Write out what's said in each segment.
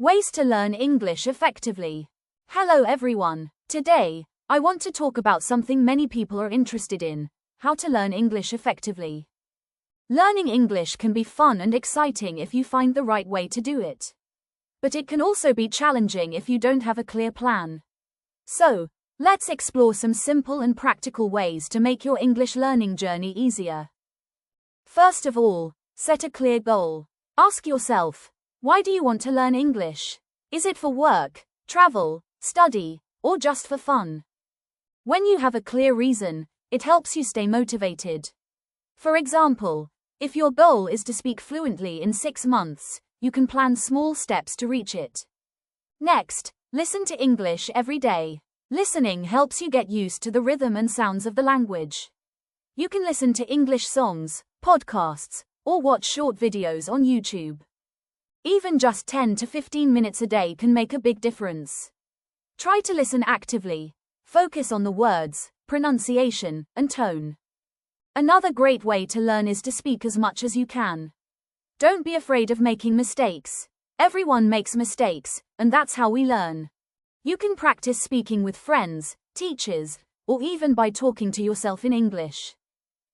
Ways to learn English effectively. Hello everyone. Today, I want to talk about something many people are interested in: how to learn English effectively. Learning English can be fun and exciting if you find the right way to do it. But it can also be challenging if you don't have a clear plan. So, let's explore some simple and practical ways to make your English learning journey easier. First of all, set a clear goal. Ask yourself, why do you want to learn English? Is it for work, travel, study, or just for fun? When you have a clear reason, it helps you stay motivated. For example, if your goal is to speak fluently in 6 months, you can plan small steps to reach it. Next, listen to English every day. Listening helps you get used to the rhythm and sounds of the language. You can listen to English songs, podcasts, or watch short videos on YouTube. Even just 10 to 15 minutes a day can make a big difference. Try to listen actively. Focus on the words, pronunciation, and tone. Another great way to learn is to speak as much as you can. Don't be afraid of making mistakes. Everyone makes mistakes, and that's how we learn. You can practice speaking with friends, teachers, or even by talking to yourself in English.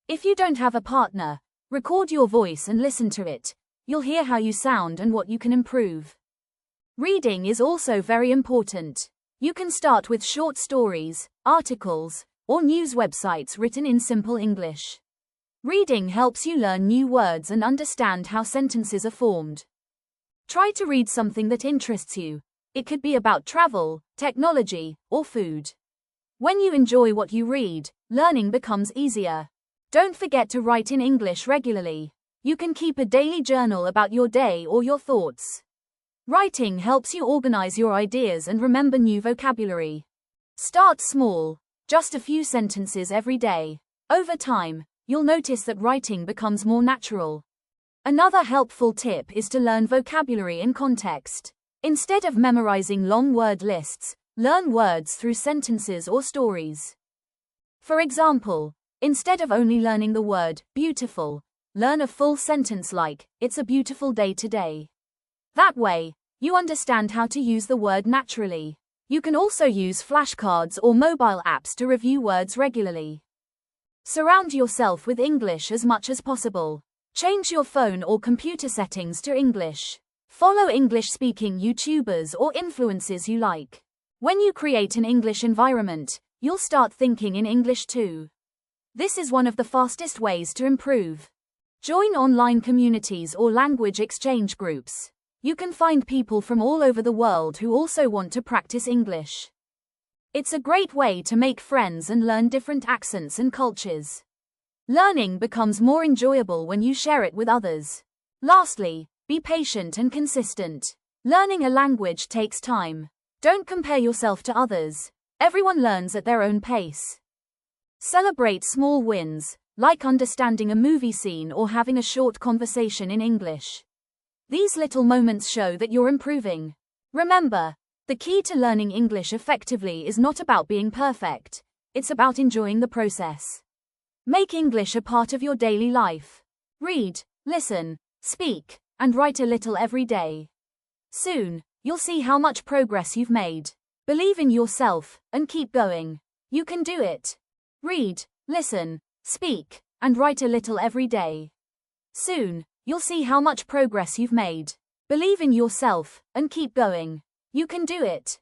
If you don't have a partner, record your voice and listen to it. You'll hear how you sound and what you can improve. Reading is also very important. You can start with short stories, articles, or news websites written in simple English. Reading helps you learn new words and understand how sentences are formed. Try to read something that interests you. It could be about travel, technology, or food. When you enjoy what you read, learning becomes easier. Don't forget to write in English regularly. You can keep a daily journal about your day or your thoughts. Writing helps you organize your ideas and remember new vocabulary. Start small, just a few sentences every day. Over time, you'll notice that writing becomes more natural. Another helpful tip is to learn vocabulary in context. Instead of memorizing long word lists, learn words through sentences or stories. For example, instead of only learning the word beautiful, learn a full sentence like, "It's a beautiful day today." That way, you understand how to use the word naturally. You can also use flashcards or mobile apps to review words regularly. Surround yourself with English as much as possible. Change your phone or computer settings to English. Follow English-speaking YouTubers or influencers you like. When you create an English environment, you'll start thinking in English too. This is one of the fastest ways to improve. Join online communities or language exchange groups. You can find people from all over the world who also want to practice English. It's a great way to make friends and learn different accents and cultures. Learning becomes more enjoyable when you share it with others. Lastly, be patient and consistent. Learning a language takes time. Don't compare yourself to others. Everyone learns at their own pace. Celebrate small wins, like understanding a movie scene or having a short conversation in English. These little moments show that you're improving. Remember, the key to learning English effectively is not about being perfect. It's about enjoying the process. Make English a part of your daily life. Read, listen, speak, and write a little every day. Soon, you'll see how much progress you've made. Believe in yourself, and keep going. You can do it. Read, listen, speak, and write a little every day. Soon, you'll see how much progress you've made. Believe in yourself, and keep going. You can do it.